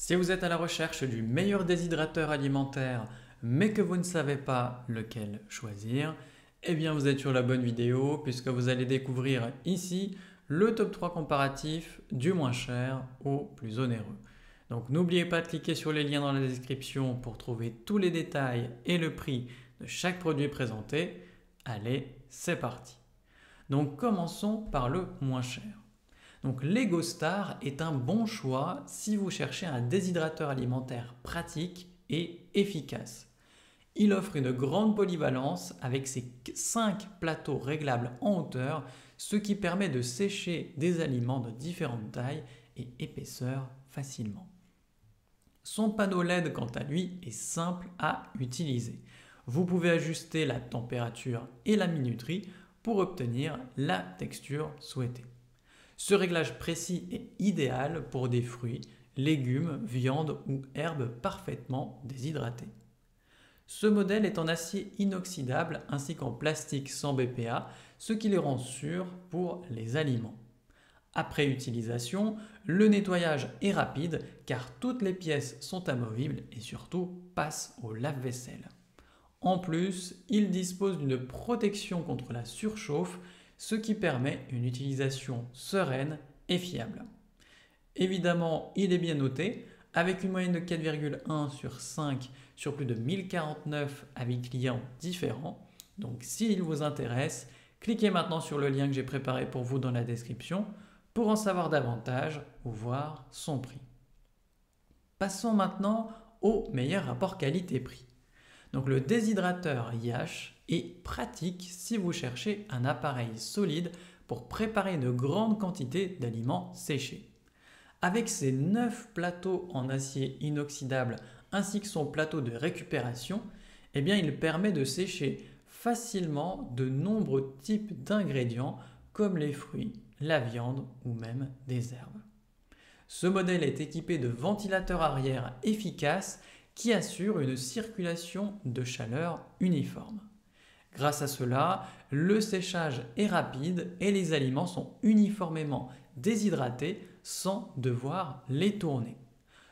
Si vous êtes à la recherche du meilleur déshydrateur alimentaire, mais que vous ne savez pas lequel choisir, eh bien vous êtes sur la bonne vidéo puisque vous allez découvrir ici le top 3 comparatif du moins cher au plus onéreux. Donc n'oubliez pas de cliquer sur les liens dans la description pour trouver tous les détails et le prix de chaque produit présenté. Allez, c'est parti. Donc commençons par le moins cher. Donc l'EgoStar est un bon choix si vous cherchez un déshydrateur alimentaire pratique et efficace. Il offre une grande polyvalence avec ses 5 plateaux réglables en hauteur, ce qui permet de sécher des aliments de différentes tailles et épaisseurs facilement. Son panneau LED quant à lui est simple à utiliser. Vous pouvez ajuster la température et la minuterie pour obtenir la texture souhaitée. Ce réglage précis est idéal pour des fruits, légumes, viandes ou herbes parfaitement déshydratées. Ce modèle est en acier inoxydable ainsi qu'en plastique sans BPA, ce qui les rend sûrs pour les aliments. Après utilisation, le nettoyage est rapide car toutes les pièces sont amovibles et surtout passent au lave-vaisselle. En plus, il dispose d'une protection contre la surchauffe, ce qui permet une utilisation sereine et fiable. Évidemment, il est bien noté, avec une moyenne de 4,1 sur 5 sur plus de 1049 avis clients différents. Donc s'il vous intéresse, cliquez maintenant sur le lien que j'ai préparé pour vous dans la description pour en savoir davantage ou voir son prix. Passons maintenant au meilleur rapport qualité-prix. Donc le déshydrateur Yash est pratique si vous cherchez un appareil solide pour préparer une grande quantité d'aliments séchés. Avec ses 9 plateaux en acier inoxydable ainsi que son plateau de récupération, eh bien il permet de sécher facilement de nombreux types d'ingrédients comme les fruits, la viande ou même des herbes. Ce modèle est équipé de ventilateurs arrière efficaces qui assurent une circulation de chaleur uniforme. Grâce à cela, le séchage est rapide et les aliments sont uniformément déshydratés sans devoir les tourner.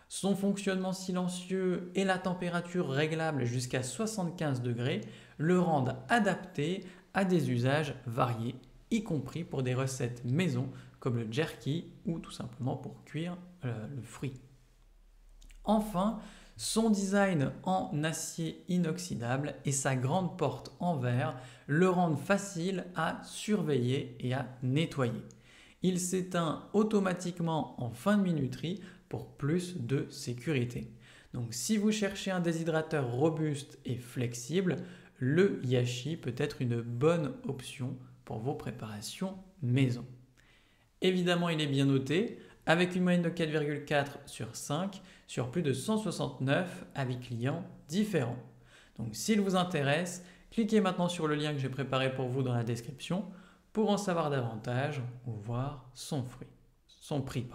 Son fonctionnement silencieux et la température réglable jusqu'à 75 degrés le rendent adapté à des usages variés, y compris pour des recettes maison comme le jerky ou tout simplement pour cuire le fruit. Enfin, son design en acier inoxydable et sa grande porte en verre le rendent facile à surveiller et à nettoyer. Il s'éteint automatiquement en fin de minuterie pour plus de sécurité. Donc si vous cherchez un déshydrateur robuste et flexible, le Yashi peut être une bonne option pour vos préparations maison. Évidemment, il est bien noté, avec une moyenne de 4,4 sur 5 sur plus de 169 avis clients différents. Donc s'il vous intéresse, cliquez maintenant sur le lien que j'ai préparé pour vous dans la description pour en savoir davantage ou voir son prix.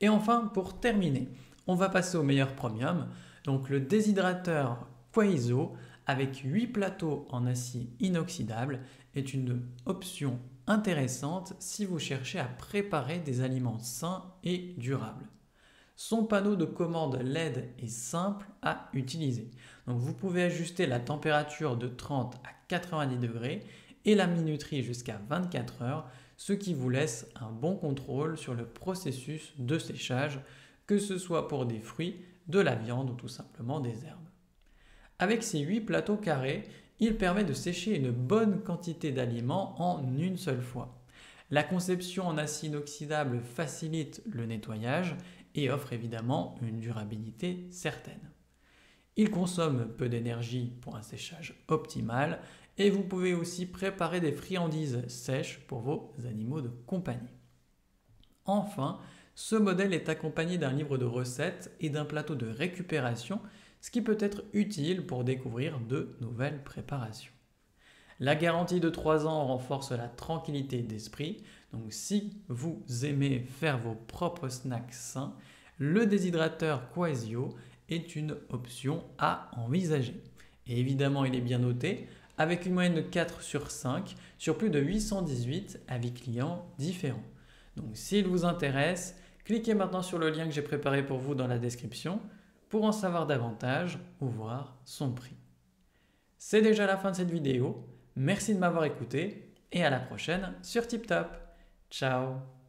Et enfin, pour terminer, on va passer au meilleur premium, donc le déshydrateur Quaizo avec 8 plateaux en acier inoxydable est une option intéressante si vous cherchez à préparer des aliments sains et durables. Son panneau de commande LED est simple à utiliser. Donc vous pouvez ajuster la température de 30 à 90 degrés et la minuterie jusqu'à 24 heures, ce qui vous laisse un bon contrôle sur le processus de séchage, que ce soit pour des fruits, de la viande ou tout simplement des herbes. Avec ces 8 plateaux carrés, il permet de sécher une bonne quantité d'aliments en une seule fois. La conception en acier inoxydable facilite le nettoyage et offre évidemment une durabilité certaine. Il consomme peu d'énergie pour un séchage optimal et vous pouvez aussi préparer des friandises sèches pour vos animaux de compagnie. Enfin, ce modèle est accompagné d'un livre de recettes et d'un plateau de récupération, ce qui peut être utile pour découvrir de nouvelles préparations. La garantie de 3 ans renforce la tranquillité d'esprit, donc si vous aimez faire vos propres snacks sains, le déshydrateur Quasio est une option à envisager. Et évidemment, il est bien noté, avec une moyenne de 4 sur 5 sur plus de 818 avis clients différents. Donc s'il vous intéresse, Cliquez maintenant sur le lien que j'ai préparé pour vous dans la description pour en savoir davantage ou voir son prix. C'est déjà la fin de cette vidéo. Merci de m'avoir écouté et à la prochaine sur TipTop. Ciao!